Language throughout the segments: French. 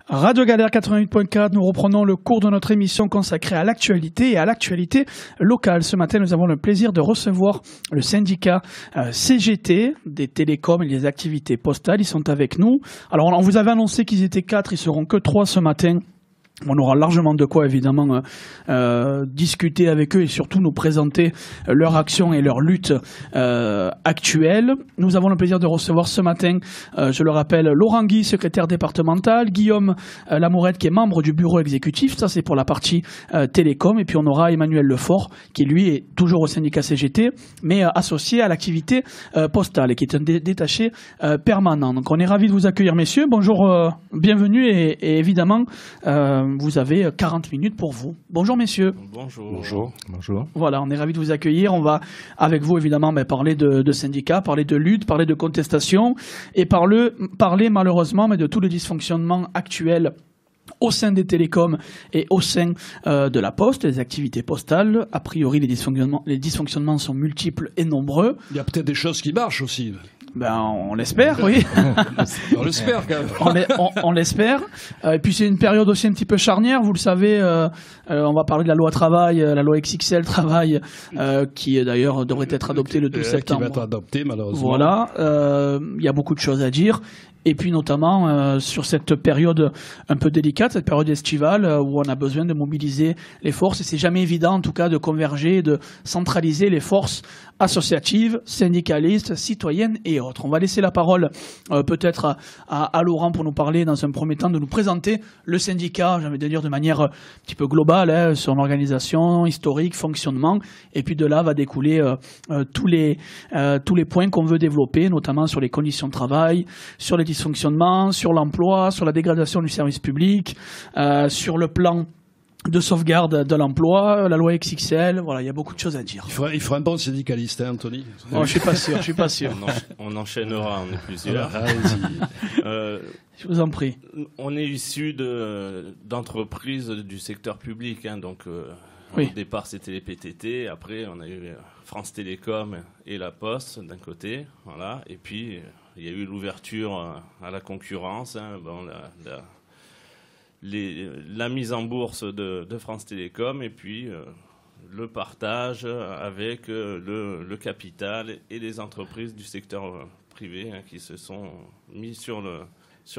Radio Galère 88.4, nous reprenons le cours de notre émission consacrée à l'actualité et à l'actualité locale. Ce matin, nous avons le plaisir de recevoir le syndicat CGT des télécoms et des activités postales. Ils sont avec nous. Alors, on vous avait annoncé qu'ils étaient 4, ils seront que 3 ce matin. On aura largement de quoi, évidemment, discuter avec eux et surtout nous présenter leur action et leur lutte actuelle. Nous avons le plaisir de recevoir ce matin, je le rappelle, Laurent Guy, secrétaire départemental, Guillaume Lamourette, qui est membre du bureau exécutif, ça c'est pour la partie télécom, et puis on aura Emmanuel Lefort, qui lui est toujours au syndicat CGT, mais associé à l'activité postale et qui est un détaché permanent. Donc on est ravis de vous accueillir, messieurs. Bonjour, bienvenue et évidemment... vous avez 40 minutes pour vous. Bonjour messieurs. Bonjour. Bonjour. Bonjour. Voilà, on est ravis de vous accueillir. On va avec vous évidemment parler de syndicats, parler de lutte, parler de contestation et parler malheureusement de tous les dysfonctionnements actuels au sein des télécoms et au sein de la poste, des activités postales. A priori, les dysfonctionnements sont multiples et nombreux. Il y a peut-être des choses qui marchent aussi. Ben, on l'espère, oui. On l'espère quand même. On l'espère. Et puis c'est une période aussi un petit peu charnière, vous le savez. On va parler de la loi travail, la loi XXL travail, qui d'ailleurs devrait être adoptée le 12 septembre. Qui va être adoptée malheureusement. Voilà. Il y a beaucoup de choses à dire. Et puis notamment sur cette période un peu délicate, cette période estivale où on a besoin de mobiliser les forces. Et c'est jamais évident en tout cas de converger, de centraliser les forces associatives, syndicalistes, citoyennes et autres. On va laisser la parole peut-être à Laurent pour nous parler dans un premier temps, de nous présenter le syndicat, j'ai envie de dire de manière un petit peu globale, son organisation, historique, fonctionnement. Et puis de là va découler tous les points qu'on veut développer, notamment sur les conditions de travail, sur les dysfonctionnements, sur l'emploi, sur la dégradation du service public, sur le plan de sauvegarde de l'emploi, la loi XXL, voilà, il y a beaucoup de choses à dire. Il ferait un bon syndicaliste, hein, Anthony. Oh, je suis pas sûr. On enchaînera, on est plusieurs. Je vous en prie. On est issu d'entreprises du secteur public, hein, donc oui. Au départ c'était les PTT, après on a eu France Télécom et La Poste d'un côté, voilà, et puis il y a eu l'ouverture à la concurrence, hein, bon, la mise en bourse de France Télécom et puis le partage avec le capital et les entreprises du secteur privé, hein, qui se sont mis sur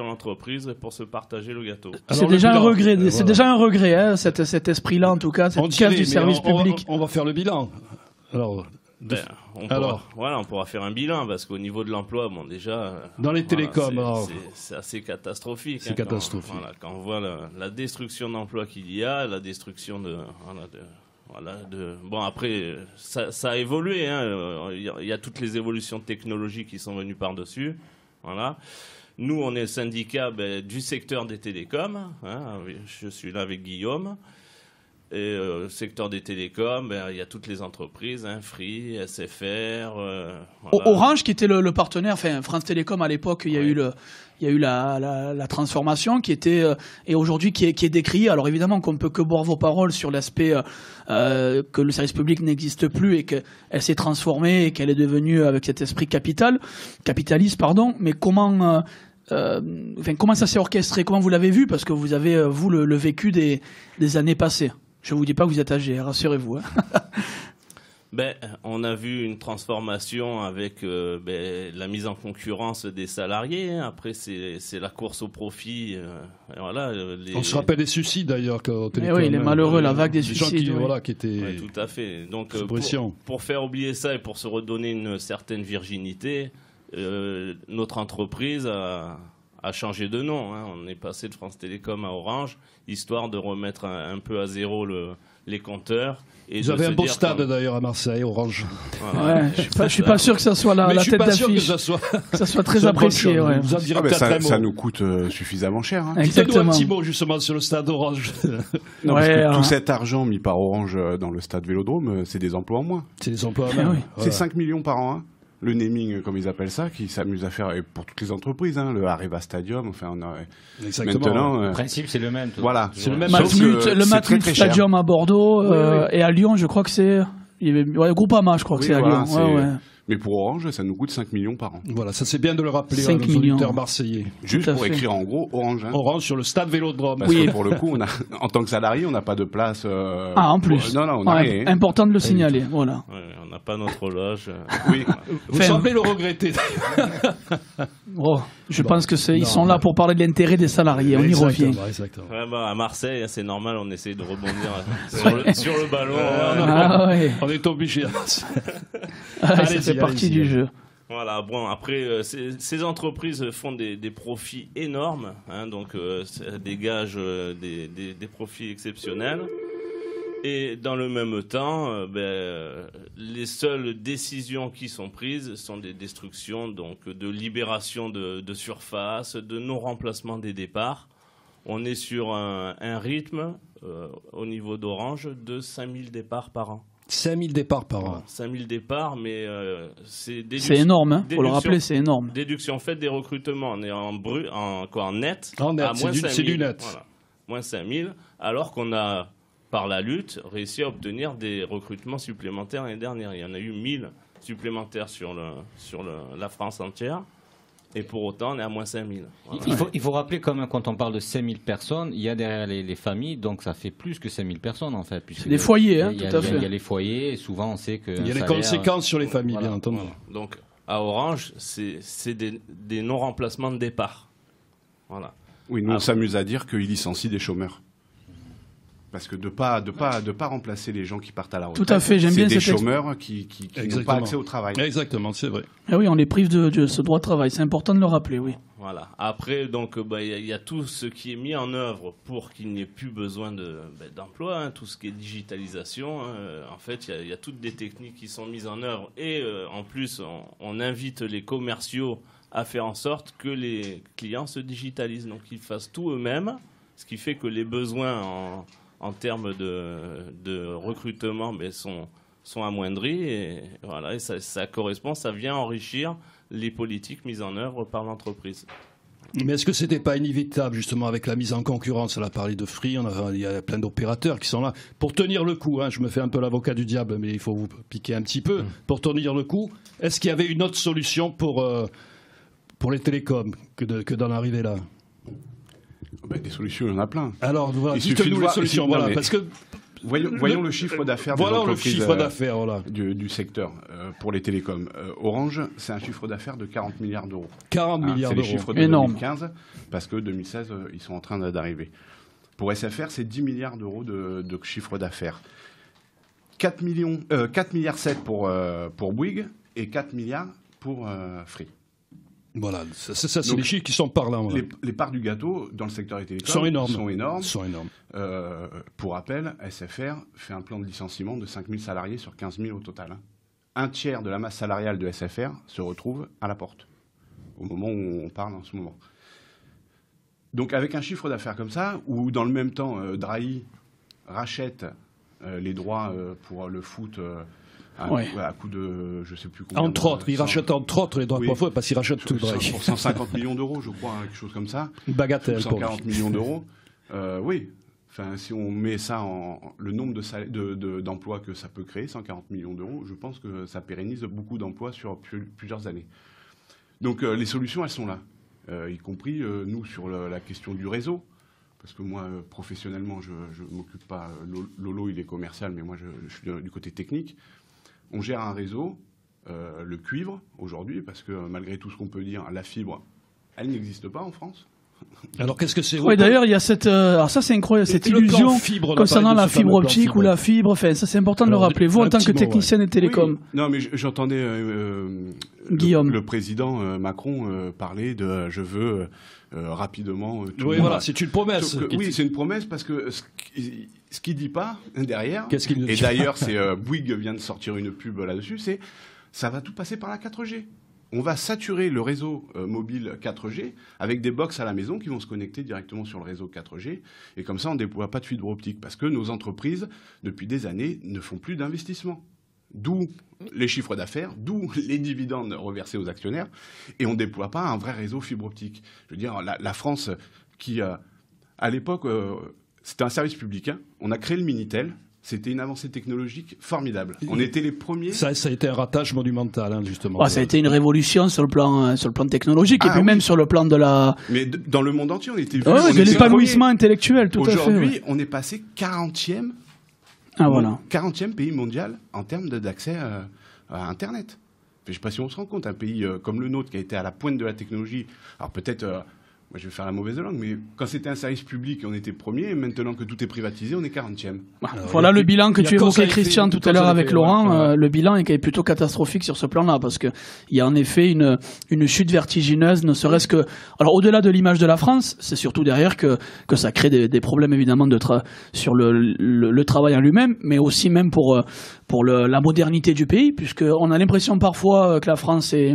l'entreprise pour se partager le gâteau. C'est déjà un regret, c'est déjà un regret, hein, cet esprit-là en tout cas, cette casse du service public. On va faire le bilan. Alors... on pourra faire un bilan parce qu'au niveau de l'emploi, bon déjà dans les télécoms, c'est assez catastrophique. C'est catastrophique. Quand on voit la destruction d'emplois qu'il y a, la destruction bon après ça a évolué, hein, il y a toutes les évolutions technologiques qui sont venues par dessus, voilà. Nous on est le syndicat du secteur des télécoms, hein, je suis là avec Guillaume. Et secteur des télécoms, il y a toutes les entreprises, hein, Free, SFR. Voilà. Orange qui était le partenaire, enfin France Télécom à l'époque, il y a eu la transformation qui était et aujourd'hui qui est décriée. Alors évidemment qu'on ne peut que boire vos paroles sur l'aspect que le service public n'existe plus et qu'elle s'est transformée et qu'elle est devenue avec cet esprit capitaliste, mais comment ça s'est orchestré, comment vous l'avez vu, parce que vous avez vous le vécu des années passées. Je ne vous dis pas que vous êtes âgé, rassurez-vous. Hein. On a vu une transformation avec la mise en concurrence des salariés. Hein. Après, c'est la course au profit. Voilà, on se rappelle des suicides d'ailleurs. Oui, les malheureux, la vague des suicides. Qui étaient... Oui, tout à fait. Donc, pour faire oublier ça et pour se redonner une certaine virginité, notre entreprise a changé de nom, hein. On est passé de France Télécom à Orange, histoire de remettre un peu à zéro les compteurs. Et vous avez un beau stade d'ailleurs à Marseille, Orange. Voilà. Ouais, je suis pas sûr que ça soit la tête d'affiche. Que ça soit très apprécié. Ouais. Ça nous coûte suffisamment cher. Hein. Exactement. Un petit mot justement sur le stade Orange. Non, parce que tout cet argent mis par Orange dans le stade Vélodrome, c'est des emplois en moins. C'est des emplois en moins. Oui. C'est 5 millions par an. Hein. Le naming, comme ils appellent ça, qui s'amusent à faire, et pour toutes les entreprises, hein, le Areva Stadium, enfin, maintenant... Le principe, c'est le même. Voilà. C'est le même. Le Matmut Stadium à Bordeaux, et à Lyon, je crois que c'est... Groupama, je crois que c'est à Lyon. Ouais. Mais pour Orange, ça nous coûte 5 millions par an. Voilà, ça c'est bien de le rappeler à 5 nos millions. auditeurs marseillais. Juste à pour fait. écrire en gros Orange. Hein. Orange sur le stade Vélodrome. Parce que pour le coup, en tant que salarié, on n'a pas de place. Ah, en plus. Non, on n'a Ouais, rien. important de le signaler. Voilà. Ouais, on n'a pas notre loge. Oui. Vous Enfin, semblez le regretter. Oh, je pense que ils non, sont là pour parler de l'intérêt des salariés. On y revient. Exactement. Ouais, bah, à Marseille, c'est normal, on essaye de rebondir sur le ballon. Ah ouais. On est obligé. Ah, ça Allez-y, fait partie allez-y. du jeu. Voilà, bon, après, ces entreprises font des profits énormes, hein, donc ça dégage des profits exceptionnels. Et dans le même temps, les seules décisions qui sont prises sont des destructions, donc de libération de surface, de non-remplacement des départs. On est sur un rythme, au niveau d'Orange, de 5000 départs par an. 5000 départs par an. 5000 départs, mais c'est C'est énorme, hein. Faut le déduction- rappeler, c'est énorme. Déduction faite des recrutements. On est en net. En net, à c'est moins du- 5000. c'est du net. Voilà. Moins 5000, alors qu'on a, par la lutte, réussi à obtenir des recrutements supplémentaires l'année dernière. Il y en a eu 1000 supplémentaires sur la France entière. Et pour autant, on est à moins 5000. Voilà. Il faut rappeler quand même, quand on parle de 5000 personnes, il y a derrière les familles, donc ça fait plus que 5000 personnes en fait. C'est des foyers, hein, il y a- tout à il y a- fait. Il y a les foyers, et souvent on sait que. Il y a les conséquences sur les familles, Voilà. bien entendu. Donc, à Orange, c'est des non-remplacements de départ. Voilà. Oui, nous on s'amuse à dire qu'ils licencient des chômeurs. Parce que de pas remplacer les gens qui partent à la retraite. Tout à fait, j'aime bien C'est des cette chômeurs qui n'ont Exactement. pas accès au travail. Exactement, c'est vrai. Ah oui, on les prive de ce droit de travail. C'est important de le rappeler, oui. Voilà. Après, donc, il y a tout ce qui est mis en œuvre pour qu'il n'y ait plus besoin d'emploi, hein, tout ce qui est digitalisation. Hein. En fait, il y a toutes des techniques qui sont mises en œuvre et en plus, on invite les commerciaux à faire en sorte que les clients se digitalisent, donc ils fassent tout eux-mêmes, ce qui fait que les besoins en termes de recrutement sont amoindris et voilà, et ça correspond, ça vient enrichir les politiques mises en œuvre par l'entreprise. Mais est-ce que c'était pas inévitable, justement, avec la mise en concurrence? On a parlé de Free, il y a plein d'opérateurs qui sont là pour tenir le coup. Hein, je me fais un peu l'avocat du diable, mais il faut vous piquer un petit peu. Pour tenir le coup, est-ce qu'il y avait une autre solution pour les télécoms que d'en arriver là? Des solutions, il y en a plein. Alors, voilà, Il suffit de dites-nous les voir- solutions. non, voilà, mais- parce que Voyons le chiffre d'affaires des voilà le entreprises chiffre d'affaires. Voilà. du secteur pour les télécoms. Orange, c'est un chiffre d'affaires de 40 milliards d'euros. 40 milliards C'est les d'euros. chiffres de Énorme. 2015, parce que 2016, ils sont en train d'arriver. Pour SFR, c'est 10 milliards d'euros de chiffre d'affaires. 4 milliards 7 pour Bouygues et 4 milliards pour Free. Voilà, ça c'est Donc, les chiffres qui sont parlants. Voilà. Les parts du gâteau dans le secteur des télécoms Sont énormes. sont énormes. Sont énormes. Pour rappel, SFR fait un plan de licenciement de 5 000 salariés sur 15 000 au total. Hein. Un tiers de la masse salariale de SFR se retrouve à la porte, au moment où on parle en ce moment. Donc avec un chiffre d'affaires comme ça, où dans le même temps, Drahi rachète les droits pour le foot à coût de, je ne sais plus combien. Entre autres, il rachète entre autres les droits Oui. pour foot, parce qu'il rachète tout. Pour 150 millions d'euros, je crois, hein, quelque chose comme ça. Une bagatelle pour lui. 140 millions d'euros. Oui. Enfin, si on met ça le nombre d'emplois que ça peut créer, 140 millions d'euros, je pense que ça pérennise beaucoup d'emplois sur plusieurs années. Donc les solutions, elles sont là. Y compris nous sur la question du réseau. Parce que moi, professionnellement, je ne m'occupe pas. Lolo, il est commercial, mais moi, je suis du côté technique. On gère un réseau, le cuivre, aujourd'hui, parce que malgré tout ce qu'on peut dire, la fibre, elle n'existe pas en France. Alors qu'est-ce que c'est? Oui, d'ailleurs, il y a cette. Alors ça, c'est incroyable, cette Et le plan illusion fibre, on a concernant parlé de la ce fameux fibre plan optique fibre. ou la fibre. Enfin, ça, c'est important de le Alors, rappeler. Vous, un en tant que petit mot, technicien des télécoms, Oui. Non, mais j'entendais Guillaume. le président Macron parler de je veux rapidement. Tout le Oui, monde. voilà, c'est une promesse. Sauf que, oui, c'est une promesse parce que ce qu'il dit pas derrière, Qu'est-ce qu'il ne et dit pas d'ailleurs, c'est Bouygues vient de sortir une pub là-dessus, c'est ça va tout passer par la 4G. On va saturer le réseau mobile 4G avec des box à la maison qui vont se connecter directement sur le réseau 4G. Et comme ça, on ne déploie pas de fibre optique parce que nos entreprises, depuis des années, ne font plus d'investissement. D'où les chiffres d'affaires, d'où les dividendes reversés aux actionnaires. Et on ne déploie pas un vrai réseau fibre optique. Je veux dire, la France, qui, à l'époque, c'était un service public. Hein. On a créé le Minitel. C'était une avancée technologique formidable. On était les premiers. Ça a été un ratage monumental, hein, justement. Ça a été une révolution sur le plan technologique et puis même sur le plan de la. Mais dans le monde entier, on était. De l'épanouissement intellectuel, tout à fait. Aujourd'hui, on est passé 40e. Voilà. 40e pays mondial en termes d'accès à Internet. Je ne sais pas si on se rend compte, un pays comme le nôtre qui a été à la pointe de la technologie. Alors peut-être. Moi, je vais faire la mauvaise langue, mais quand c'était un service public, on était premier, et maintenant que tout est privatisé, on est 40e. Voilà le bilan que tu évoquais, Christian, tout à l'heure avec Laurent. Le bilan est plutôt catastrophique sur ce plan-là, parce qu'il y a en effet une chute vertigineuse, ne serait-ce que... Alors, au-delà de l'image de la France, c'est surtout derrière que ça crée des problèmes, évidemment, sur le travail en lui-même, mais aussi même pour la modernité du pays, puisqu'on a l'impression parfois que la France est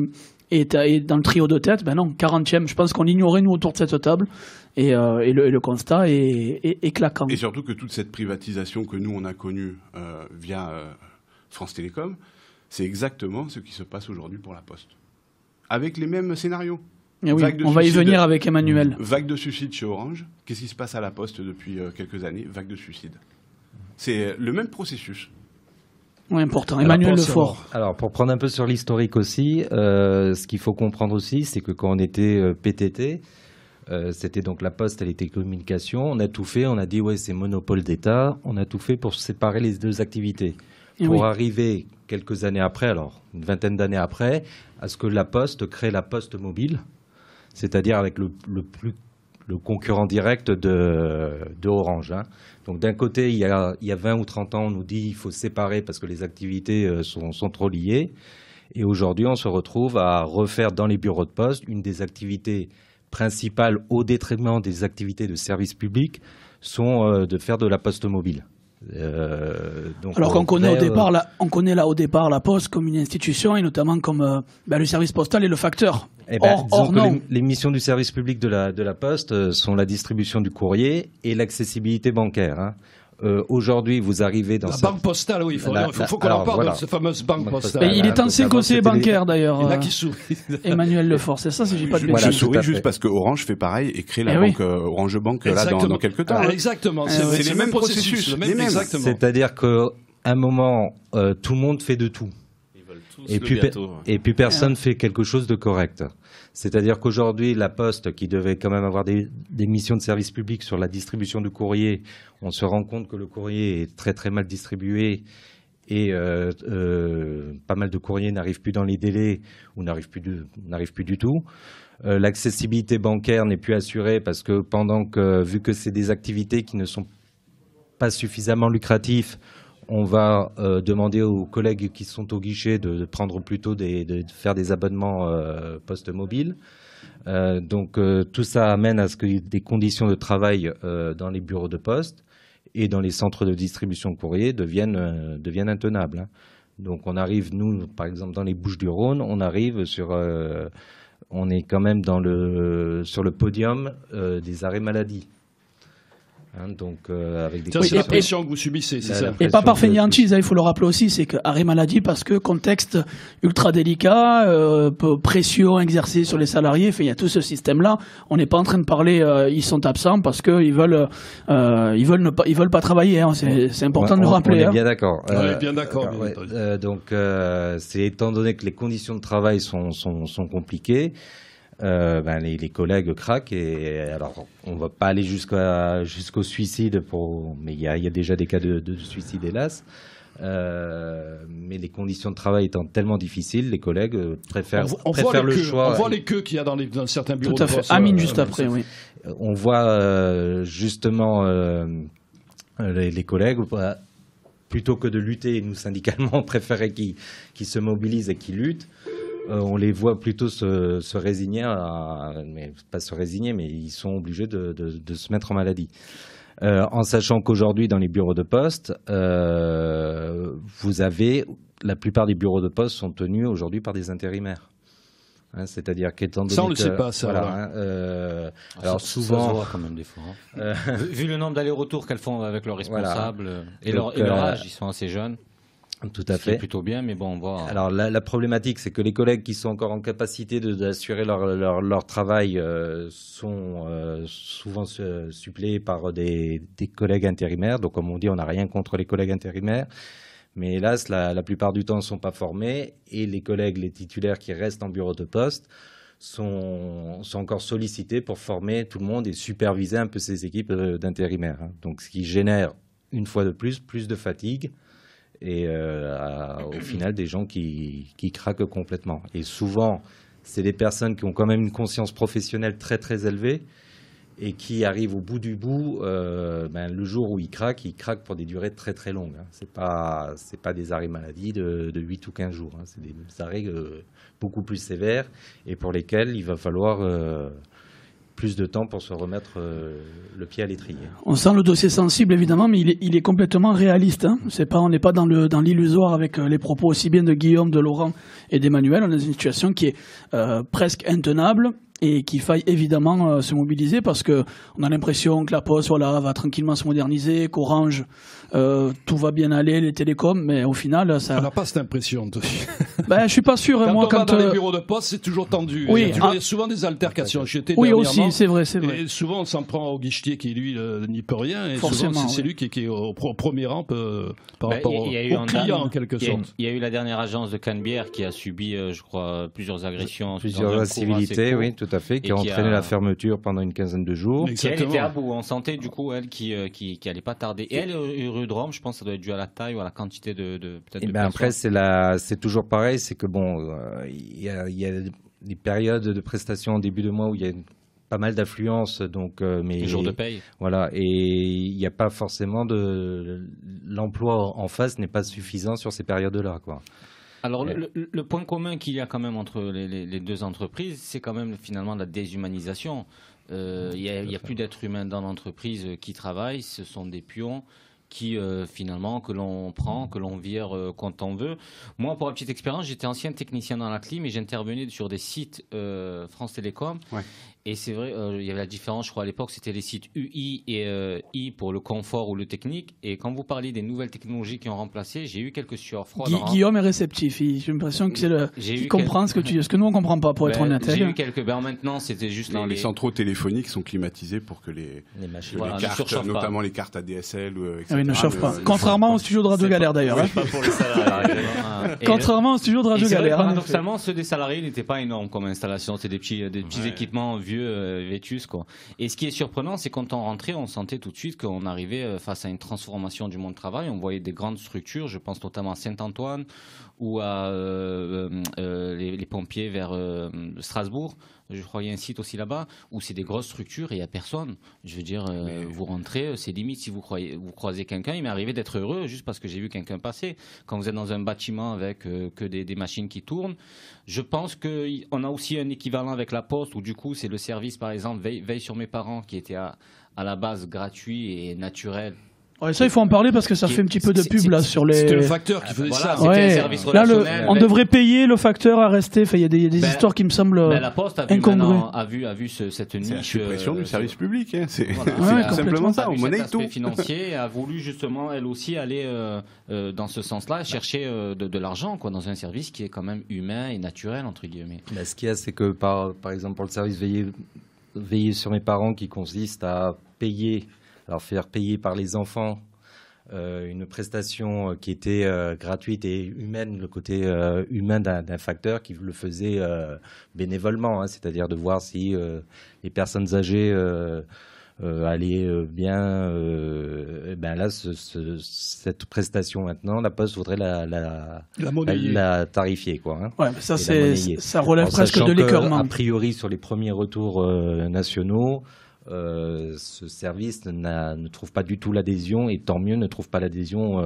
dans le trio de tête. Ben non, 40e, je pense qu'on l'ignorait, nous, autour de cette table. Et le constat est claquant. Et surtout que toute cette privatisation que nous, on a connue via France Télécom, c'est exactement ce qui se passe aujourd'hui pour la Poste. Avec les mêmes scénarios. Oui, on va y venir avec Emmanuel. Vague de suicide chez Orange. Qu'est-ce qui se passe à la Poste depuis quelques années? Vague de suicide. C'est le même processus. Oui, important. Emmanuel Lefort. Alors, pour prendre un peu sur l'historique aussi, ce qu'il faut comprendre aussi, c'est que quand on était PTT, c'était donc la Poste et les télécommunications, on a tout fait, on a dit ouais, c'est monopole d'État, on a tout fait pour séparer les deux activités. Pour arriver quelques années après, alors une vingtaine d'années après, à ce que la Poste crée la Poste mobile, c'est-à-dire avec le concurrent direct de Orange. Hein. Donc d'un côté, il y a 20 ou 30 ans, on nous dit qu'il faut séparer parce que les activités sont trop liées. Et aujourd'hui, on se retrouve à refaire dans les bureaux de poste une des activités principales au détriment des activités de service public sont de faire de la poste mobile. Donc alors qu'on connaît au départ la Poste comme une institution et notamment comme le service postal et le facteur. Or non. Les missions du service public de la Poste sont la distribution du courrier et l'accessibilité bancaire. Hein. Aujourd'hui, vous arrivez dans la banque postale, oui, il faut qu'on en parle de cette fameuse banque postale. Il est ancien conseiller bancaire d'ailleurs. Il y en a qui sourit. Emmanuel Lefort, c'est ça, si je dis pas de bêtises. bêtises. Je souris juste parce que Orange fait pareil et crée la banque Orange Bank là dans quelques temps. Exactement, c'est les mêmes processus. C'est-à-dire qu'à un moment, tout le monde fait de tout. Et puis personne fait quelque chose de correct. C'est-à-dire qu'aujourd'hui, la Poste, qui devait quand même avoir des missions de service public sur la distribution du courrier, on se rend compte que le courrier est très très mal distribué et pas mal de courriers n'arrivent plus dans les délais ou n'arrivent plus du tout. L'accessibilité bancaire n'est plus assurée parce que vu que c'est des activités qui ne sont pas suffisamment lucratives, on va demander aux collègues qui sont au guichet de prendre plutôt de faire des abonnements poste mobile. Donc tout ça amène à ce que des conditions de travail dans les bureaux de poste et dans les centres de distribution de courrier deviennent intenables. Hein. Donc on arrive, nous, par exemple, dans les Bouches-du-Rhône, on arrive on est quand même sur le podium des arrêts maladie. Hein, donc, avec des c'est la pression que vous subissez, c'est ça. Et pas par fainéantise, il faut le rappeler aussi, c'est que arrêt maladie parce que contexte ultra délicat, pression exercée sur les salariés, il y a tout ce système-là. On n'est pas en train de parler, ils sont absents parce qu'ils veulent pas travailler. Hein. C'est important de le rappeler. On est bien d'accord. On est bien d'accord. Donc, c'est étant donné que les conditions de travail sont compliquées. Les collègues craquent et alors on va pas aller jusqu'au suicide mais il y a déjà des cas de suicide hélas. Mais les conditions de travail étant tellement difficiles, les collègues préfèrent le choix. On voit les queues qu'il y a dans certains bureaux. Tout à fait. Amine juste après, oui. On voit justement les collègues. Plutôt que de lutter, nous syndicalement, on préférait qu'ils se mobilisent et qu'ils luttent. On les voit plutôt se résigner, mais pas se résigner, mais ils sont obligés de se mettre en maladie. En sachant qu'aujourd'hui, dans les bureaux de poste, la plupart des bureaux de poste sont tenus aujourd'hui par des intérimaires. Hein, c'est-à-dire qu'étant donné ça, on ne le sait pas, ça. Voilà, alors souvent, ça se voit quand même des fois. Vu le nombre d'allers-retours qu'elles font avec leurs responsables et leur âge, ils sont assez jeunes. Tout à fait. C'est plutôt bien, mais bon, on voit. Alors la problématique, c'est que les collègues qui sont encore en capacité d'assurer leur travail sont souvent suppléés par des collègues intérimaires. Donc comme on dit, on n'a rien contre les collègues intérimaires. Mais hélas, la plupart du temps ne sont pas formés. Et les collègues, les titulaires qui restent en bureau de poste sont encore sollicités pour former tout le monde et superviser un peu ces équipes d'intérimaires. Donc ce qui génère, une fois de plus de fatigue. Et au final, des gens qui craquent complètement. Et souvent, c'est des personnes qui ont quand même une conscience professionnelle très très élevée et qui arrivent au bout du bout. Le jour où ils craquent pour des durées très très longues. C'est pas des arrêts maladie de 8 ou 15 jours. C'est des arrêts beaucoup plus sévères et pour lesquels il va falloir plus de temps pour se remettre le pied à l'étrier. On sent le dossier sensible évidemment, mais il est complètement réaliste. On n'est pas dans l'illusoire avec les propos aussi bien de Guillaume, de Laurent et d'Emmanuel. On est dans une situation qui est presque intenable et qu'il faille évidemment se mobiliser parce que on a l'impression que la Poste va tranquillement se moderniser, qu'Orange tout va bien aller, les télécoms, mais au final ça. On n'a pas cette impression. Je suis pas sûr. Quand on va dans les bureaux de poste, c'est toujours tendu. Oui, il y a souvent des altercations. Oui aussi, c'est vrai. Et souvent on s'en prend au guichetier qui lui n'y peut rien. Et forcément, souvent c'est lui qui est au premier rang par rapport au client en quelque sorte. Il y a eu la dernière agence de Canebière qui a subi, je crois, plusieurs agressions, plusieurs incivilités, oui, tout à fait, qui a entraîné la fermeture pendant une quinzaine de jours. Elle était à bout. On sentait du coup elle qui allait pas tarder. Et elle, rue de Rome, je pense que ça doit être dû à la taille ou à la quantité de peut-être de personnes. Après c'est toujours pareil, c'est que il y a des périodes de prestations en début de mois où il y a pas mal d'affluence, donc les jours de paye. Voilà, et il n'y a pas forcément l'emploi en face n'est pas suffisant sur ces périodes-là, quoi. Alors le point commun qu'il y a quand même entre les deux entreprises, c'est quand même finalement la déshumanisation. Il y a plus d'êtres humains dans l'entreprise qui travaillent, ce sont des pions qui finalement que l'on prend, que l'on vire quand on veut. Moi, pour la petite expérience, j'étais ancien technicien dans la clim et j'intervenais sur des sites France Télécom. Ouais. Et c'est vrai, il y avait la différence, je crois à l'époque, c'était les sites UI et I pour le confort ou le technique. Et quand vous parliez des nouvelles technologies qui ont remplacé, j'ai eu quelques sueurs froides. Guillaume est réceptif. J'ai l'impression que qu'il comprend ce que nous on comprend pas, pour être honnête. J'ai eu quelques. Maintenant, c'était juste les centraux téléphoniques sont climatisés pour que les machines, les cartes, notamment les cartes ADSL, etc. Ne chauffent pas. Contrairement au studio de Radio Galère d'ailleurs. Pas pour les salariés. Contrairement au studio de Radio Galère. Paradoxalement, ceux des salariés n'étaient pas énormes comme installation. C'est des petits équipements vieux. Vétus, quoi. Et ce qui est surprenant, c'est quand on rentrait, on sentait tout de suite qu'on arrivait face à une transformation du monde du travail. On voyait des grandes structures, je pense notamment à Saint-Antoine ou à les pompiers vers Strasbourg. Je crois qu'il y a un site aussi là-bas où c'est des grosses structures et il n'y a personne. Je veux dire, vous rentrez, c'est limite si vous croisez quelqu'un. Il m'est arrivé d'être heureux juste parce que j'ai vu quelqu'un passer. Quand vous êtes dans un bâtiment avec que des machines qui tournent, je pense qu'on a aussi un équivalent avec la Poste où du coup c'est le service, par exemple, Veille sur mes parents qui était à la base gratuit et naturel. Ouais, ça, il faut en parler parce que ça fait un petit peu de pub là sur les. C'était le facteur qui faisait ça. Ouais. Un service relationnel. On devrait payer le facteur à rester. Enfin, il y a des histoires qui me semblent la Poste a vu cette niche. C'est la suppression du service public. C'est tout simplement ça. On monnaie tout. Financier a voulu justement elle aussi aller dans ce sens-là, chercher de l'argent quoi dans un service qui est quand même humain et naturel entre guillemets. Ce qu'il y a, c'est que par exemple pour le service veiller sur mes parents qui consiste à payer. Alors faire payer par les enfants une prestation qui était gratuite et humaine, le côté humain d'un facteur qui le faisait bénévolement, c'est-à-dire de voir si les personnes âgées allaient bien. Là, cette prestation maintenant, la Poste voudrait la tarifier, quoi. Ouais, mais ça relève presque de l'écœurement. A priori, sur les premiers retours nationaux. Ce service ne trouve pas du tout l'adhésion et tant mieux ne trouve pas l'adhésion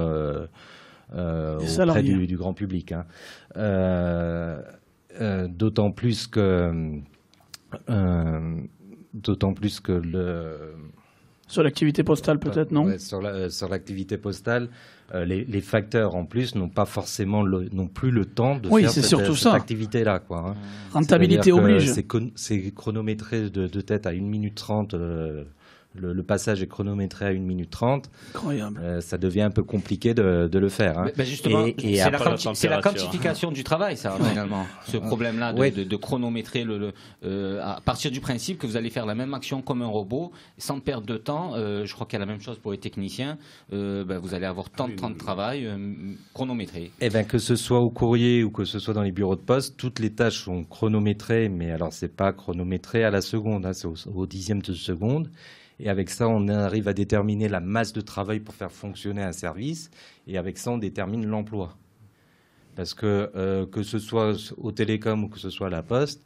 auprès du grand public. D'autant plus que sur l'activité postale peut-être non. Sur l'activité postale, les facteurs en plus n'ont pas forcément non plus le temps de faire cette activité-là, quoi. Rentabilité oblige. C'est chronométré de tête à 1 minute 30 le passage est chronométré à 1 minute 30. Incroyable. Ça devient un peu compliqué de le faire. Hein. Justement, c'est la quantification du travail, ça, finalement, ce problème-là de chronométrer à partir du principe que vous allez faire la même action comme un robot, sans perdre de temps. Je crois qu'il y a la même chose pour les techniciens. Vous allez avoir tant de temps de travail chronométré. Eh bien, que ce soit au courrier ou que ce soit dans les bureaux de poste, toutes les tâches sont chronométrées, mais alors c'est pas chronométré à la seconde, hein, c'est au dixième de seconde. Et avec ça, on arrive à déterminer la masse de travail pour faire fonctionner un service. Et avec ça, on détermine l'emploi. Parce que ce soit au télécom ou que ce soit à la poste,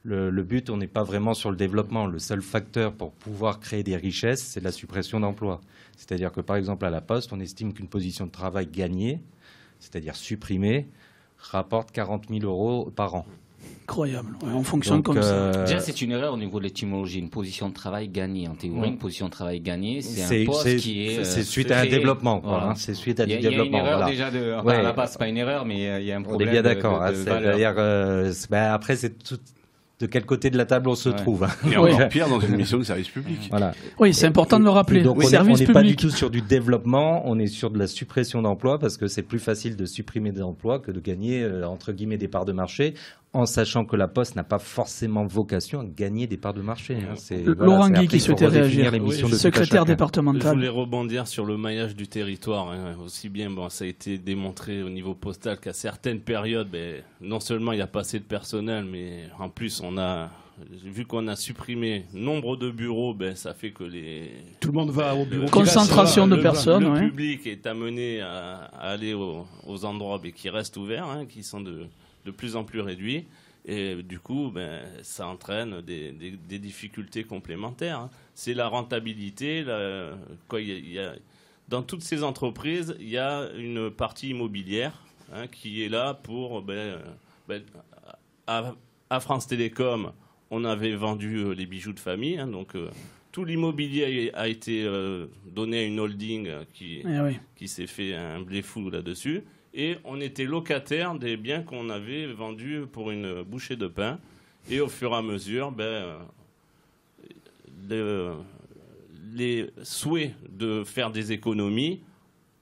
le but, on n'est pas vraiment sur le développement. Le seul facteur pour pouvoir créer des richesses, c'est la suppression d'emplois. C'est-à-dire que, par exemple, à la poste, on estime qu'une position de travail gagnée, c'est-à-dire supprimée, rapporte 40 000 € par an. Incroyable, on fonctionne comme ça. Déjà, c'est une erreur au niveau de l'étymologie. Une position de travail gagnée, en théorie, une position de travail gagnée, c'est un poste qui est. C'est suite à un développement, quoi. Voilà. C'est suite à du développement. Il y a une erreur déjà de. Enfin, à la base, c'est pas une erreur, mais il y a un problème. On est bien d'accord. Après, c'est tout. De quel côté de la table on se trouve. Et encore pire dans une mission de service public. Voilà. Oui, c'est important de le rappeler. Donc on n'est pas du tout sur du développement, on est sur de la suppression d'emplois parce que c'est plus facile de supprimer des emplois que de gagner, entre guillemets, des parts de marché, en sachant que la Poste n'a pas forcément vocation à gagner des parts de marché. Hein. Laurent Guy qui souhaitait réagir, secrétaire départemental. Je voulais rebondir sur le maillage du territoire. Hein. Aussi bien, ça a été démontré au niveau postal qu'à certaines périodes, non seulement il n'y a pas assez de personnel, mais en plus vu qu'on a supprimé nombre de bureaux, ça fait que tout le monde va au bureau. Concentration de personnes. Le public est amené à aller aux endroits qui restent ouverts, hein, qui sont de plus en plus réduits. Et du coup, ça entraîne des difficultés complémentaires. Hein. C'est la rentabilité. Dans toutes ces entreprises, il y a une partie immobilière qui est là pour... à France Télécom, on avait vendu les bijoux de famille. Hein, donc, tout l'immobilier a été donné à une holding qui s'est fait un blé fou là-dessus. Et on était locataire des biens qu'on avait vendus pour une bouchée de pain. Et au fur et à mesure, les souhaits de faire des économies,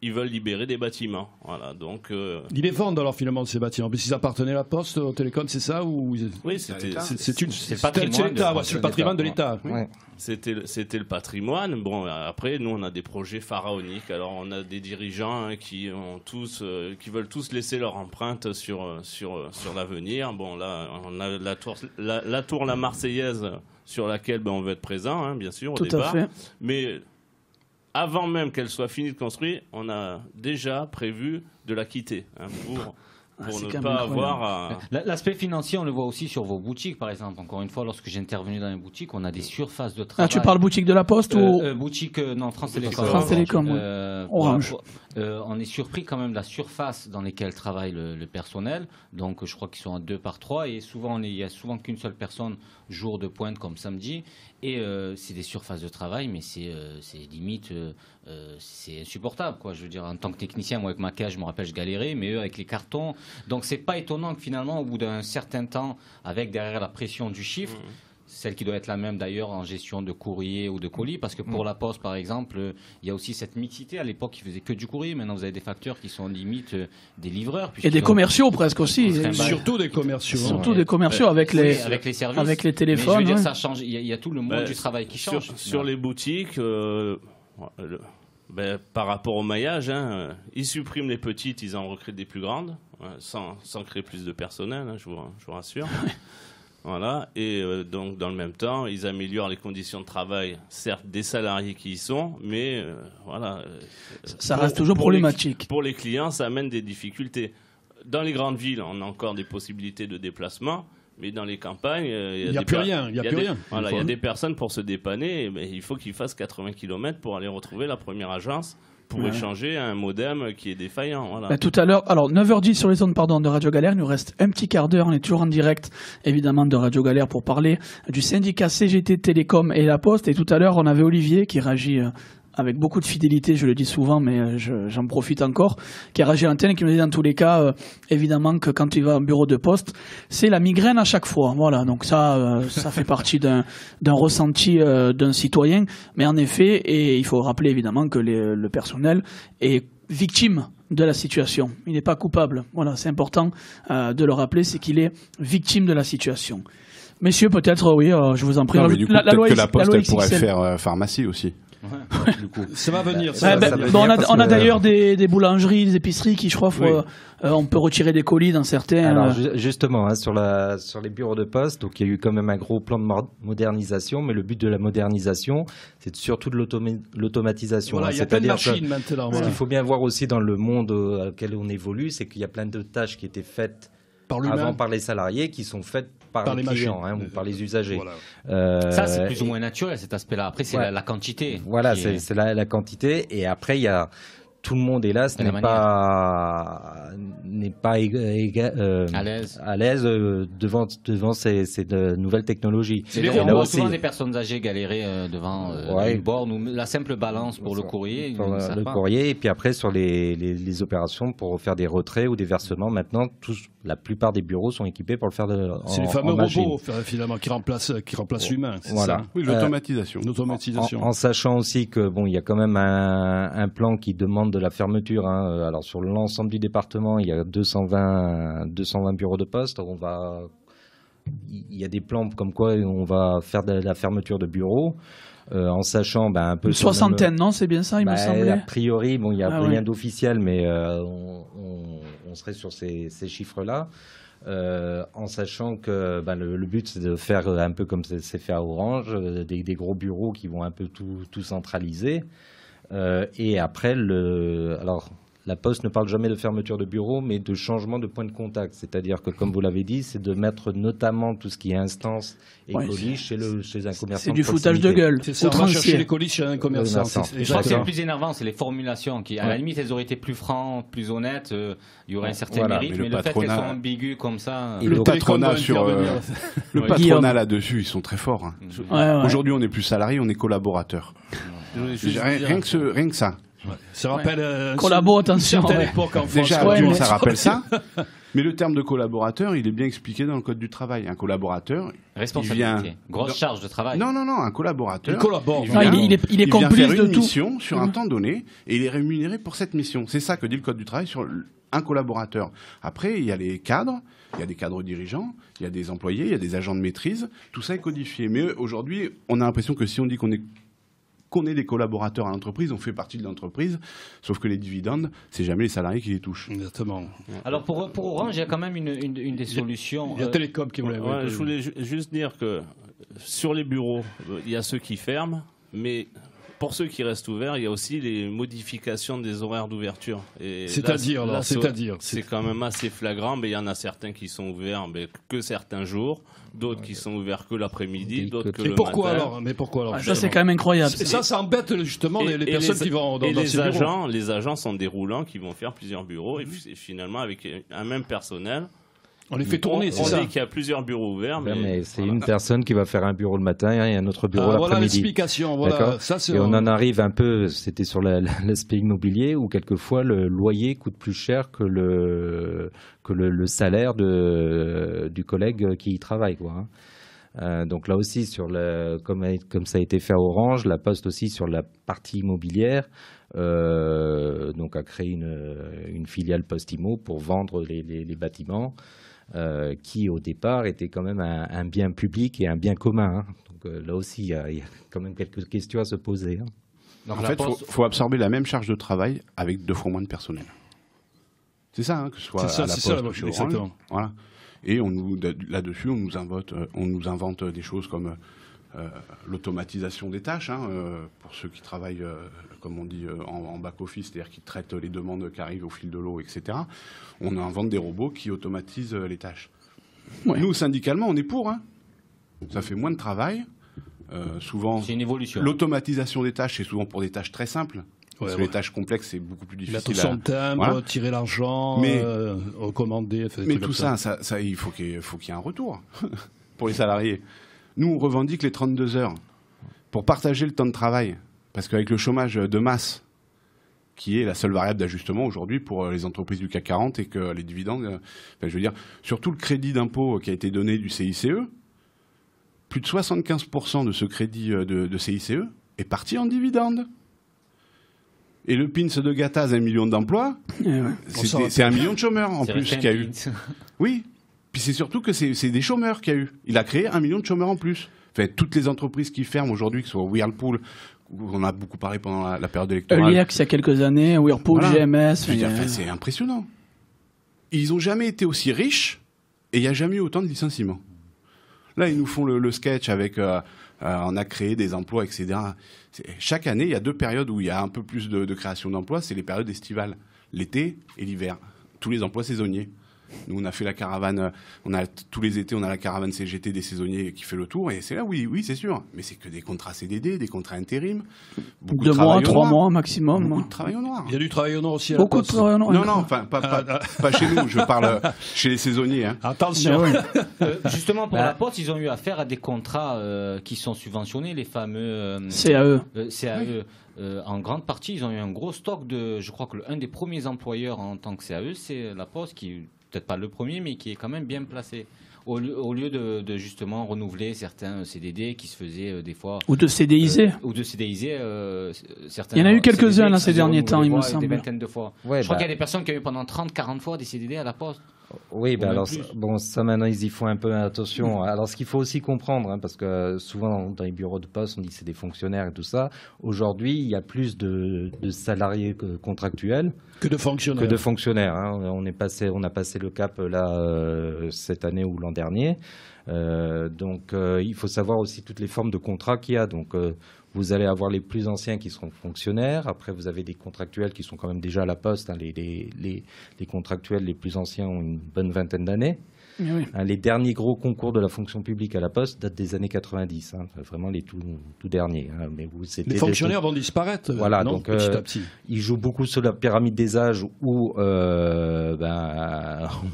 ils veulent libérer des bâtiments. Voilà, donc, ils les vendent alors finalement ces bâtiments. Mais s'ils appartenaient à la Poste, au Télécom, c'est ça ou... Oui, c'est le patrimoine de l'État. Ouais. C'était le patrimoine. Bon, après, nous, on a des projets pharaoniques. Alors, on a des dirigeants qui veulent tous laisser leur empreinte sur l'avenir. Bon, là, on a la tour La Marseillaise sur laquelle on veut être présent, hein, bien sûr, au départ. Tout à fait. Mais avant même qu'elle soit finie de construire, on a déjà prévu de la quitter pour ne pas avoir à... L'aspect financier, on le voit aussi sur vos boutiques, par exemple. Encore une fois, lorsque j'ai intervenu dans les boutiques, on a des surfaces de travail. Ah, tu parles boutique de la Poste ou... Boutique, non, France Télécom. France Télécom, Orange. On est surpris quand même de la surface dans lesquelles travaille le personnel. Donc, je crois qu'ils sont à 2 par 3. Et souvent, il n'y a souvent qu'une seule personne jour de pointe comme samedi. Et c'est des surfaces de travail, mais c'est limite, c'est insupportable, quoi. Je veux dire, en tant que technicien, moi avec ma cage, je me rappelle, je galérais, mais eux avec les cartons. Donc c'est pas étonnant que finalement, au bout d'un certain temps, avec derrière la pression du chiffre, celle qui doit être la même d'ailleurs en gestion de courrier ou de colis, parce que pour la Poste, par exemple, il y a aussi cette mixité. À l'époque, ils faisaient que du courrier. Maintenant, vous avez des facteurs qui sont limite des livreurs. Et des commerciaux presque aussi. Surtout des commerciaux. Surtout des commerciaux avec les services. Avec les téléphones. Mais je veux dire, ça change. Il y a tout le monde du travail qui change. Sur les boutiques, par rapport au maillage, ils suppriment les petites, ils en recréent des plus grandes, sans créer plus de personnel, je vous rassure. Voilà, et donc dans le même temps, ils améliorent les conditions de travail, certes des salariés qui y sont, mais ça reste toujours problématique. Pour les clients, ça amène des difficultés. Dans les grandes villes, on a encore des possibilités de déplacement, mais dans les campagnes, il n'y a plus rien. Il y a des personnes pour se dépanner, mais il faut qu'ils fassent 80 km pour aller retrouver la première agence pour échanger un modem qui est défaillant. Voilà. Tout à l'heure, alors 9h10 sur les ondes de Radio Galère, il nous reste un petit quart d'heure, on est toujours en direct évidemment de Radio Galère pour parler du syndicat CGT Télécom et La Poste, et tout à l'heure on avait Olivier qui réagit avec beaucoup de fidélité, je le dis souvent, mais j'en profite encore, qui a réagi à l'antenne et qui nous dit dans tous les cas, évidemment que quand tu vas au bureau de poste, c'est la migraine à chaque fois. Voilà, donc ça fait partie d'un ressenti d'un citoyen. Mais en effet, et il faut rappeler évidemment que le personnel est victime de la situation. Il n'est pas coupable. Voilà, c'est important de le rappeler, c'est qu'il est victime de la situation. Messieurs, peut-être, oui, je vous en prie. Non, mais du coup, peut-être que la Poste elle pourrait faire pharmacie aussi. Du coup. Ça va venir. On a d'ailleurs des boulangeries, des épiceries qui, je crois, on peut retirer des colis dans certains. Alors justement, hein, sur les bureaux de poste, donc il y a eu quand même un gros plan de modernisation, mais le but de la modernisation, c'est surtout de l'automatisation. Voilà, il y a plein de machines maintenant. Ce qu'il faut bien voir aussi dans le monde auquel on évolue, c'est qu'il y a plein de tâches qui étaient faites avant par les salariés, qui sont faites par les clients ou par les usagers. Voilà. Ça, c'est plus ou moins naturel, cet aspect-là. Après, c'est la quantité. Voilà, c'est la quantité. Et après, il y a tout le monde, hélas, n'est pas à l'aise devant ces nouvelles technologies. Souvent, les personnes âgées galéraient devant une borne ou la simple balance pour le courrier. Courrier, et puis après, sur les opérations pour faire des retraits ou des versements, maintenant, la plupart des bureaux sont équipés pour le faire c'est les fameux robots, finalement, qui remplacent l'humain. Voilà. Oui, l'automatisation. En sachant aussi que il y a quand même un plan qui demande de la fermeture. Alors sur l'ensemble du département, il y a 220 bureaux de poste. Il y a des plans comme quoi on va faire de la fermeture de bureaux. En sachant un peu... Une soixantaine, non? C'est bien ça, il me semblait. A priori, il n'y a rien d'officiel, mais on serait sur ces chiffres-là. En sachant que le but, c'est de faire un peu comme c'est fait à Orange, des gros bureaux qui vont un peu tout centraliser. Et après, la Poste ne parle jamais de fermeture de bureau, mais de changement de point de contact. C'est-à-dire que, comme vous l'avez dit, c'est de mettre notamment tout ce qui est instance et colis chez un commerçant. C'est du foutage de gueule. C'est ça, on va chercher les colis chez un commerçant. Je crois que c'est le plus énervant, c'est les formulations qui, à la limite, elles auraient été plus francs, plus honnêtes. Il y aurait un certain mérite, mais le fait qu'elles sont ambiguës comme ça... Le patronat là-dessus, ils sont très forts. Aujourd'hui, on n'est plus salarié, on est collaborateur. Rien que ça. Ça rappelle collabo, attention. Déjà, ça rappelle ça. Mais le terme de collaborateur, il est bien expliqué dans le Code du travail. Un collaborateur, responsabilité, grosse charge de travail. Non, un collaborateur. Il collabore. Il est complice de tout. Il vient faire une mission sur un temps donné et il est rémunéré pour cette mission. C'est ça que dit le Code du travail sur un collaborateur. Après, il y a les cadres. Il y a des cadres dirigeants, il y a des employés, il y a des agents de maîtrise. Tout ça est codifié. Mais aujourd'hui, on a l'impression que si on dit qu'on est des collaborateurs à l'entreprise, on fait partie de l'entreprise, sauf que les dividendes, c'est jamais les salariés qui les touchent. Exactement. Alors pour Orange, il y a quand même une des solutions. Il y a Télécom qui voulait. Je voulais juste dire que sur les bureaux, il y a ceux qui ferment, mais pour ceux qui restent ouverts, il y a aussi les modifications des horaires d'ouverture. C'est-à-dire c'est quand même assez flagrant, mais il y en a certains qui sont ouverts que certains jours, d'autres qui sont ouverts que l'après-midi, d'autres que le matin. Mais pourquoi alors ça, c'est quand même incroyable. Ça embête justement les personnes qui vont dans ces bureaux. Les agents sont des roulants qui vont faire plusieurs bureaux et finalement, avec un même personnel, on les fait tourner, c'est ça. On dit qu'il y a plusieurs bureaux ouverts, mais c'est une personne qui va faire un bureau le matin et un autre bureau l'après-midi. Voilà l'explication. Voilà. Et on en arrive un peu, c'était sur l'aspect immobilier, où quelquefois le loyer coûte plus cher que le salaire du collègue qui y travaille, quoi. Donc là aussi, comme ça a été fait à Orange, la Poste aussi sur la partie immobilière, donc a créé une filiale Postimo pour vendre les bâtiments. Qui au départ était quand même un bien public et un bien commun. Donc là aussi, il y a quand même quelques questions à se poser. Donc, en fait, il faut absorber la même charge de travail avec 2 fois moins de personnel. C'est ça, que ce soit à la Poste ou chez Orange. Voilà. Et là-dessus, on nous invente des choses comme l'automatisation des tâches, pour ceux qui travaillent, comme on dit, en back-office, c'est-à-dire qui traitent les demandes qui arrivent au fil de l'eau, etc. On invente des robots qui automatisent les tâches. Ouais. Nous, syndicalement, on est pour. Ça fait moins de travail. Souvent, c'est une évolution. L'automatisation des tâches, c'est souvent pour des tâches très simples. Parce que les tâches complexes, c'est beaucoup plus difficile. L'attention de timbre, tirer l'argent, recommander... Mais tout ça, il faut qu'il y ait un retour pour les salariés. Nous, on revendique les 32 heures pour partager le temps de travail. Parce qu'avec le chômage de masse, qui est la seule variable d'ajustement aujourd'hui pour les entreprises du CAC 40 et que les dividendes, je veux dire, surtout le crédit d'impôt qui a été donné du CICE, plus de 75% de ce crédit de CICE est parti en dividendes. Et le PINS de Gattaz, 1 million d'emplois, c'est 1 million de chômeurs en plus qu'il y a eu. Oui, puis c'est surtout que c'est des chômeurs qu'il y a eu. Il a créé 1 million de chômeurs en plus. Enfin, toutes les entreprises qui ferment aujourd'hui, que ce soit Whirlpool, on a beaucoup parlé pendant la période électorale. L'IAX, il y a quelques années, Whirlpool, voilà. GMS. C'est impressionnant. Ils n'ont jamais été aussi riches et il n'y a jamais eu autant de licenciements. Là, ils nous font le sketch avec on a créé des emplois, etc. Chaque année, il y a 2 périodes où il y a un peu plus de création d'emplois. C'est les périodes estivales, l'été et l'hiver. Tous les emplois saisonniers. Nous, on a fait la caravane, tous les étés, on a la caravane CGT des saisonniers qui fait le tour. Et c'est là, oui, c'est sûr. Mais c'est que des contrats CDD, des contrats intérim. 2 mois, 3 mois maximum. Beaucoup de travail au noir. Il y a du travail au noir aussi. Beaucoup de travail au noir. Non, enfin, pas chez nous. Je parle chez les saisonniers. Hein. Attention. Justement, pour la Poste, ils ont eu affaire à des contrats qui sont subventionnés, les fameux CAE. CAE. En grande partie, ils ont eu un gros stock de. Je crois que un des premiers employeurs en tant que CAE, c'est la Poste, qui peut-être pas le premier, mais qui est quand même bien placé. Au lieu de justement renouveler certains CDD qui se faisaient des fois. Ou de CDIser. Ou de CDIser certains. Il y en a eu quelques-uns là ces derniers temps, il me semble. Des vingtaines de fois. Ouais, je crois qu'il y a des personnes qui ont eu pendant 30-40 fois des CDD à la Poste. Oui, alors ça maintenant ils y font un peu attention. Alors ce qu'il faut aussi comprendre, hein, parce que souvent dans les bureaux de poste on dit que c'est des fonctionnaires et tout ça. Aujourd'hui, il y a plus de salariés contractuels que de fonctionnaires. Hein. On a passé le cap là cette année ou l'an dernier. Donc il faut savoir aussi toutes les formes de contrats qu'il y a. Donc vous allez avoir les plus anciens qui seront fonctionnaires. Après, vous avez des contractuels qui sont quand même déjà à la Poste. Hein. Les contractuels les plus anciens ont une bonne vingtaine d'années. Oui. Hein, les derniers gros concours de la fonction publique à la Poste datent des années 90. Hein. Vraiment les tout derniers. Hein. Mais les fonctionnaires vont disparaître voilà, donc, petit à petit. Ils jouent beaucoup sur la pyramide des âges où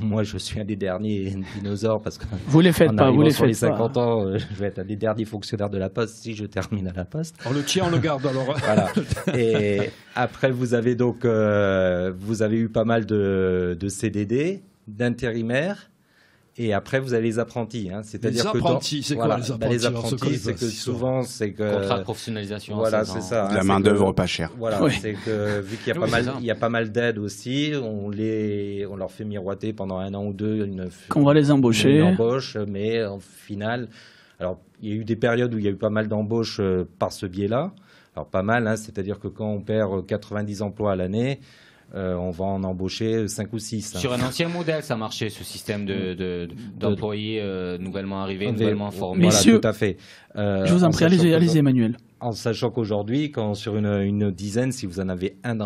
moi, je suis un des derniers dinosaures parce que vous les faites pas, vous les sur faites les 50 pas. ans, je vais être un des derniers fonctionnaires de la Poste si je termine à la Poste. Alors le tien, on le garde alors. Voilà. Et après, vous avez donc vous avez eu pas mal de CDD, d'intérimaires. Et après, vous avez les apprentis. Hein. C'est-à-dire les apprentis, c'est quoi les apprentis? Les apprentis, c'est que souvent, c'est que... Contrat de professionnalisation. Voilà, c'est ça. La main-d'œuvre pas chère. Voilà, c'est que vu qu'il y a pas mal d'aides aussi, on leur fait miroiter pendant 1 an ou 2 qu'on va les embaucher. Une embauche, mais en final... Alors, il y a eu des périodes où il y a eu pas mal d'embauches par ce biais-là. Alors, pas mal, hein, c'est-à-dire que quand on perd 90 emplois à l'année... on va en embaucher 5 ou 6. Sur un ancien modèle, ça marchait, ce système d'employés nouvellement arrivés, nouvellement formés. Messieurs, voilà, tout à fait. Je vous en prie, allez-y, Emmanuel. En sachant qu'aujourd'hui, quand sur une dizaine, si vous en avez un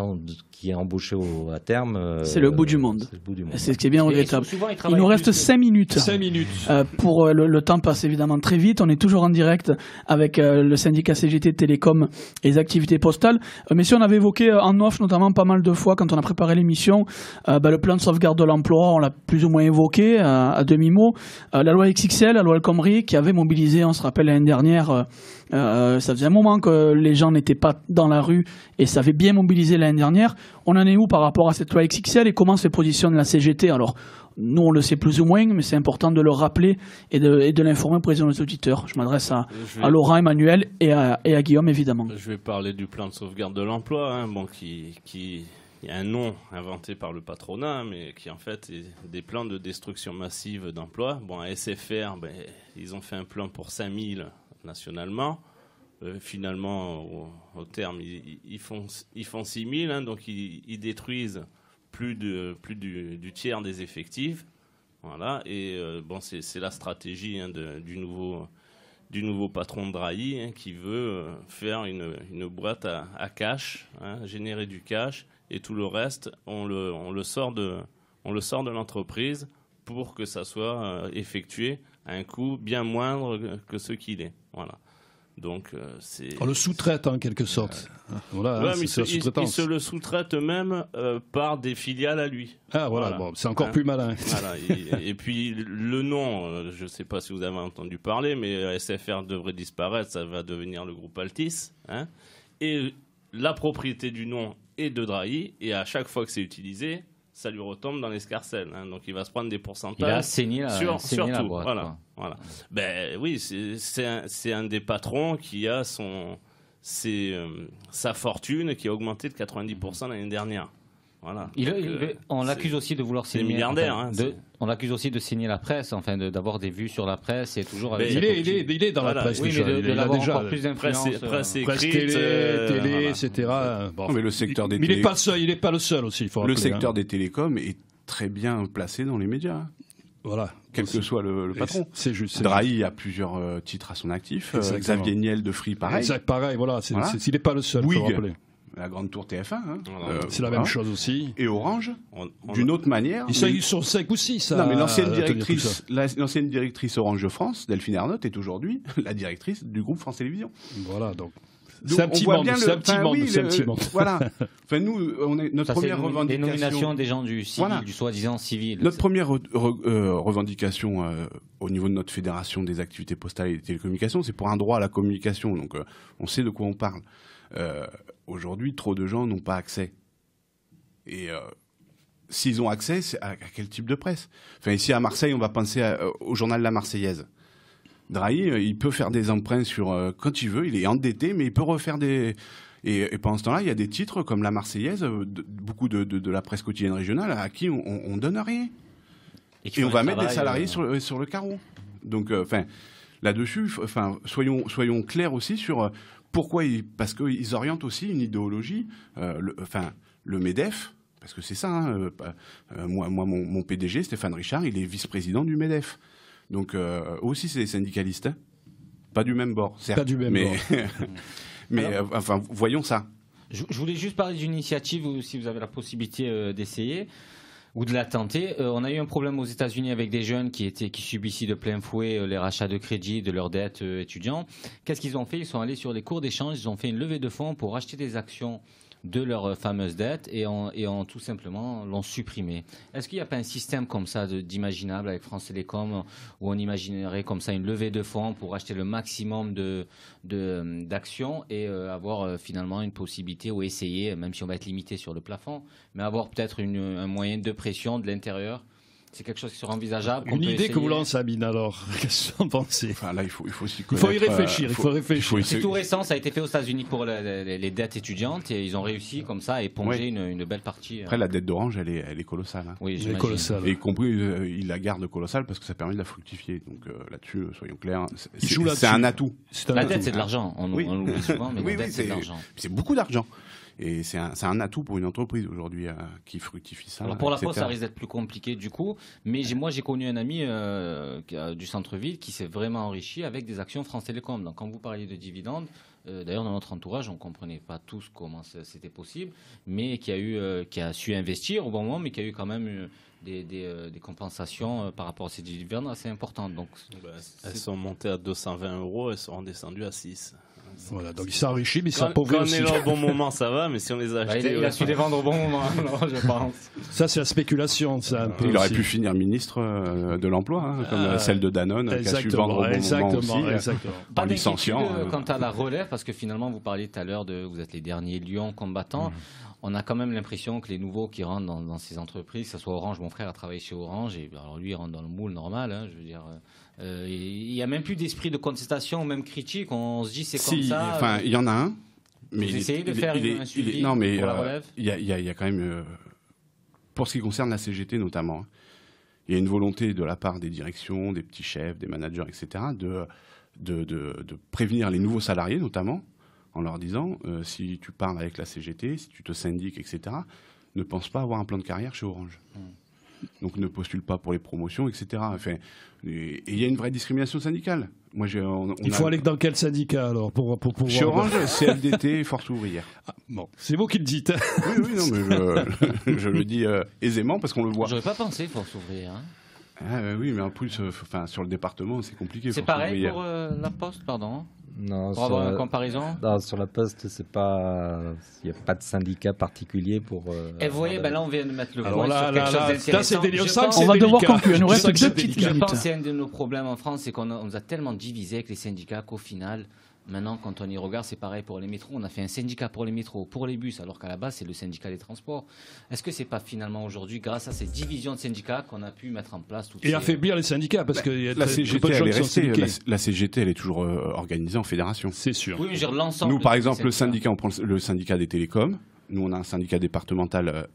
qui est embauché à terme... c'est le bout du monde. C'est ce qui est bien regrettable. Il nous reste 5 minutes. 5 minutes. Pour le temps passe évidemment très vite. On est toujours en direct avec le syndicat CGT Télécom et les activités postales. Messieurs, on avait évoqué en off notamment pas mal de fois quand on a préparé l'émission le plan de sauvegarde de l'emploi. On l'a plus ou moins évoqué à demi-mot. La loi XXL, la loi El Khomri, qui avait mobilisé, on se rappelle l'année dernière... ça faisait un moment que les gens n'étaient pas dans la rue et ça avait bien mobilisé l'année dernière. On en est où par rapport à cette loi XXL et comment se positionne la CGT? Alors, nous, on le sait plus ou moins, mais c'est important de le rappeler et de l'informer auprès de nos auditeurs. Je m'adresse à Laurent, Emmanuel et à Guillaume, évidemment. Je vais parler du plan de sauvegarde de l'emploi, hein, qui est un nom inventé par le patronat, mais qui en fait est des plans de destruction massive d'emplois. Bon, à SFR, ils ont fait un plan pour 5000 nationalement. Finalement, au terme, ils font 6 000, hein, donc ils détruisent plus du tiers des effectifs. Voilà, et c'est la stratégie du nouveau patron de Drahi, hein, qui veut faire une boîte à cash, hein, générer du cash, et tout le reste, on le sort de l'entreprise pour que ça soit effectué à un coût bien moindre que ce qu'il est. Voilà. Donc, on le sous-traite en quelque sorte. Voilà, ouais, mais il se le sous-traite même par des filiales à lui. Ah voilà. Bon, c'est encore plus malin. Voilà, et puis le nom, je ne sais pas si vous avez entendu parler, mais SFR devrait disparaître, ça va devenir le groupe Altis. Hein, et la propriété du nom est de Drahi, et à chaque fois que c'est utilisé, ça lui retombe dans l'escarcelle. Hein. Donc il va se prendre des pourcentages. Il a saigné sur la tout. boîte. Voilà. Ben oui, c'est un des patrons qui a sa fortune qui a augmenté de 90% l'année dernière. Voilà. On l'accuse aussi de vouloir signer. C'est milliardaire. On l'accuse aussi de signer la presse, enfin d'avoir des vues sur la presse et toujours. Avec il est dans la presse déjà. Mais de l'avoir déjà encore plus d'influence. Presse écrite, télé, etc. Bon, mais le secteur des il n'est pas le seul aussi. Il faut le secteur des télécoms est très bien placé dans les médias. Voilà. Quel que soit le patron. C'est juste. Drahi a plusieurs titres à son actif. Xavier Niel de Free, pareil. Pareil, voilà. Il n'est pas le seul. Faut rappeler. La grande tour TF1. C'est la même chose aussi. Et Orange, d'une autre manière. Ils sont 5 ou 6. Non, mais l'ancienne directrice Orange France, Delphine Ernotte, est aujourd'hui la directrice du groupe France Télévisions. Voilà, donc. C'est un petit monde. Voilà. Enfin, nous, notre première revendication. Des nominations des gens du soi-disant civil. Notre première revendication au niveau de notre fédération des activités postales et des télécommunications, c'est pour un droit à la communication. Donc, on sait de quoi on parle. Aujourd'hui, trop de gens n'ont pas accès. Et s'ils ont accès, c'est à quel type de presse? Enfin, ici à Marseille, on va penser au journal La Marseillaise. Drahi, il peut faire des emprunts quand il veut, il est endetté, mais il peut refaire des... Et pendant ce temps-là, il y a des titres comme La Marseillaise, beaucoup de la presse quotidienne régionale, à qui on donne rien. Et on va mettre des salariés sur le carreau. Donc, là-dessus, soyons clairs aussi sur... Pourquoi parce qu'ils orientent aussi une idéologie, le MEDEF, parce que c'est ça, moi mon PDG, Stéphane Richard, il est vice-président du MEDEF. Donc aussi c'est des syndicalistes, hein. Pas du même bord, certes. Pas du même bord. Mais voyons ça. Je voulais juste parler d'une initiative, si vous avez la possibilité d'essayer ou de la tenter. On a eu un problème aux États-Unis avec des jeunes qui subissaient de plein fouet les rachats de crédit de leurs dettes étudiants. Qu'est-ce qu'ils ont fait? Ils sont allés sur les cours d'échange, ils ont fait une levée de fonds pour acheter des actions de leurs fameuses dettes et ont tout simplement l'ont supprimé. Est-ce qu'il n'y a pas un système comme ça d'imaginable avec France Télécom où on imaginerait comme ça une levée de fonds pour acheter le maximum d'actions et avoir finalement une possibilité ou essayer, même si on va être limité sur le plafond, mais avoir peut-être un moyen de pression de l'intérieur? C'est quelque chose qui sera envisageable. Une idée que vous lancez, Amine, alors. Qu'est-ce que vous en pensez? Enfin, là, il faut s'y connaître. Il faut y réfléchir. C'est tout récent, ça a été fait aux États-Unis pour les dettes étudiantes et ils ont réussi comme ça à éponger une belle partie. Après, la dette d'Orange, elle est colossale. Hein. Oui, elle est colossale. Et y compris, il la garde colossale parce que ça permet de la fructifier. Donc là-dessus, soyons clairs, c'est un atout. La dette, c'est de l'argent. On l'oublie souvent, mais la dette, c'est de l'argent. C'est beaucoup d'argent. Et c'est un atout pour une entreprise aujourd'hui qui fructifie ça. Alors pour la Poste, ça risque d'être plus compliqué du coup. Mais moi, j'ai connu un ami du centre-ville qui s'est vraiment enrichi avec des actions France Télécom. Donc quand vous parliez de dividendes, d'ailleurs dans notre entourage, on ne comprenait pas tous comment c'était possible, mais qui a su investir au bon moment, mais qui a eu quand même des compensations par rapport à ces dividendes assez importantes. Donc, elles sont montées à 220 €, elles sont redescendues à 6. Voilà, donc il s'est enrichi, mais il s'appauvrit aussi. Quand on est là au bon moment, ça va, mais si on les a achetés... il a su les vendre au bon moment, je pense. Ça, c'est la spéculation. Ça, il aurait pu finir ministre de l'emploi, comme celle de Danone, qui a su vendre au bon moment aussi, exactement. Pas d'inquiétude quant à la relève, parce que finalement, vous parliez tout à l'heure vous êtes les derniers lions combattants. On a quand même l'impression que les nouveaux qui rentrent dans ces entreprises, que ce soit Orange, mon frère a travaillé chez Orange, et alors lui, il rentre dans le moule normal, hein, je veux dire... il n'y a même plus d'esprit de contestation, même critique. On se dit c'est comme ça. Enfin, il y en a un. Mais vous essayez de faire un suivi pour la relève. Il y a quand même, pour ce qui concerne la CGT notamment, il y a une volonté de la part des directions, des petits chefs, des managers, etc., de prévenir les nouveaux salariés notamment, en leur disant si tu parles avec la CGT, si tu te syndiques, etc., ne pense pas avoir un plan de carrière chez Orange. Donc ne postule pas pour les promotions, etc. Enfin, et il y a une vraie discrimination syndicale. Moi, il faut aller dans quel syndicat alors pour chez Orange, CFDT et Force ouvrière. Bon, c'est vous qui le dites. Oui, non, mais je le dis aisément parce qu'on le voit. J'aurais pas pensé Force ouvrière. Hein. Oui, mais en plus, sur le département, c'est compliqué. C'est pareil pour la Poste, pardon. Non, pour avoir une comparaison. Non, sur la Poste, il n'y a pas de syndicat particulier pour. Et vous voyez, là, on vient de mettre le point sur quelque chose d'intéressant. On va devoir conclure. Il nous reste 2 petites minutes. Je pense que c'est un de nos problèmes en France, c'est qu'on nous a tellement divisés avec les syndicats qu'au final, Maintenant, quand on y regarde, c'est pareil pour les métros. On a fait un syndicat pour les métros, pour les bus, alors qu'à la base, c'est le syndicat des transports. Est-ce que c'est pas finalement aujourd'hui, grâce à ces divisions de syndicats, qu'on a pu mettre en place et affaiblir les syndicats, parce que la CGT, elle est restée. La CGT, elle est toujours organisée en fédération. C'est sûr. Oui, mais je veux dire, l'ensemble. Nous, par exemple, le syndicat, on prend le syndicat des télécoms. Nous, on a un syndicat départemental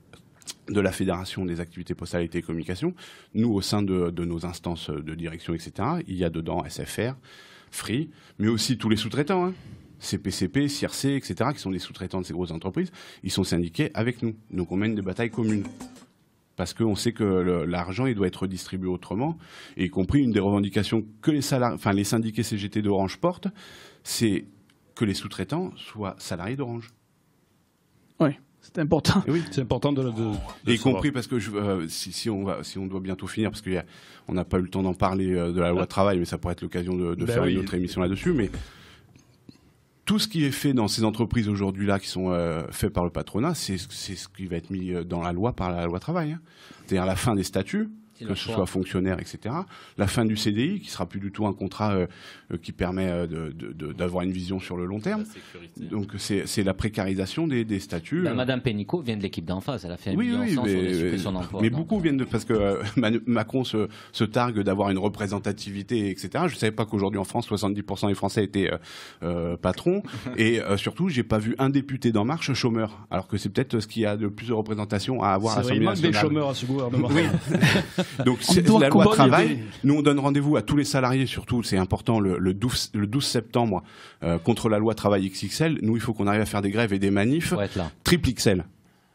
de la Fédération des activités postales et télécommunications. Nous, au sein de nos instances de direction, etc., il y a dedans SFR, Free, mais aussi tous les sous-traitants, hein. CPCP, CIRC, etc., qui sont des sous-traitants de ces grosses entreprises, ils sont syndiqués avec nous. Donc on mène des batailles communes. Parce qu'on sait que l'argent, il doit être redistribué autrement, et y compris une des revendications que les syndiqués CGT d'Orange portent, c'est que les sous-traitants soient salariés d'Orange. Oui. C'est important. Et oui, c'est important de y compris parce que si on doit bientôt finir, parce qu'on n'a pas eu le temps d'en parler de la loi travail, mais ça pourrait être l'occasion de faire une autre émission là-dessus. Mais tout ce qui est fait dans ces entreprises aujourd'hui là, qui sont faits par le patronat, c'est ce qui va être mis dans la loi par la loi travail. Hein. C'est-à-dire la fin des statuts, que ce soit fonctionnaire, etc. La fin du CDI, qui sera plus du tout un contrat qui permet d'avoir une vision sur le long terme. Donc c'est la précarisation des statuts. Madame Pénicaud vient de l'équipe d'en face, elle a fait un million sur les suppressions d'emplois. Mais beaucoup viennent parce que Macron se targue d'avoir une représentativité, etc. Je ne savais pas qu'aujourd'hui en France, 70% des Français étaient patrons. Et surtout, j'ai pas vu un député d'En Marche chômeur. Alors que c'est peut-être ce qu'il y a de plus de représentation à avoir à l'Assemblée nationale. Il manque des chômeurs à ce gouvernement. Oui. Donc la loi travail, nous on donne rendez-vous à tous les salariés, surtout c'est important le 12 septembre contre la loi travail XXL. Nous il faut qu'on arrive à faire des grèves et des manifs triple XL.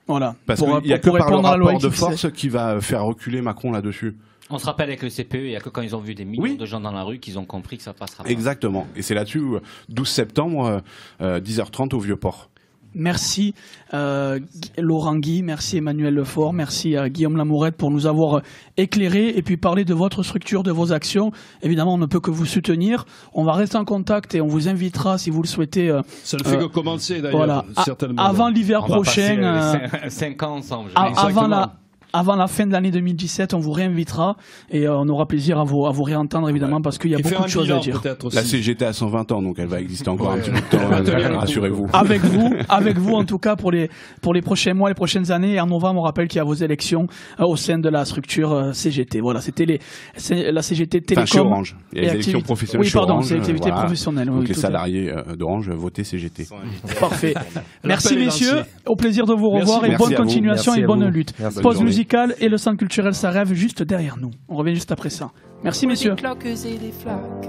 Voilà. Parce qu'il n'y a que par le rapport de force qui va faire reculer Macron là-dessus. On se rappelle avec le CPE, il n'y a que quand ils ont vu des millions de gens dans la rue qu'ils ont compris que ça passera pas. Exactement. Et c'est là-dessus, 12 septembre, 10h30 au Vieux-Port. Merci Laurent Guy, merci Emmanuel Lefort, merci à Guillaume Lamourette pour nous avoir éclairé et puis parler de votre structure, de vos actions. Évidemment, on ne peut que vous soutenir. On va rester en contact et on vous invitera si vous le souhaitez. Ça ne fait que commencer d'ailleurs. Voilà, avant l'hiver prochain. 5 ans ensemble. Avant la fin de l'année 2017, on vous réinvitera et on aura plaisir à vous réentendre évidemment parce qu'il y a beaucoup de choses à dire. La CGT a 120 ans, donc elle va exister encore un petit peu de temps, rassurez-vous. Avec vous en tout cas pour les prochains mois, les prochaines années. Et en novembre, on rappelle qu'il y a vos élections au sein de la structure CGT. Voilà, c'était la CGT Télécom. Chez Orange. Il y a les élections professionnelles chez Orange. Oui, pardon, c'est l'activité professionnelle. Donc les salariés d'Orange votaient CGT. Parfait. Merci messieurs, au plaisir de vous revoir et bonne continuation et bonne lutte. Pause musicale et le centre culturel Ça rêve juste derrière nous. On revient juste après ça. Merci messieurs. Des cloques et des flaques.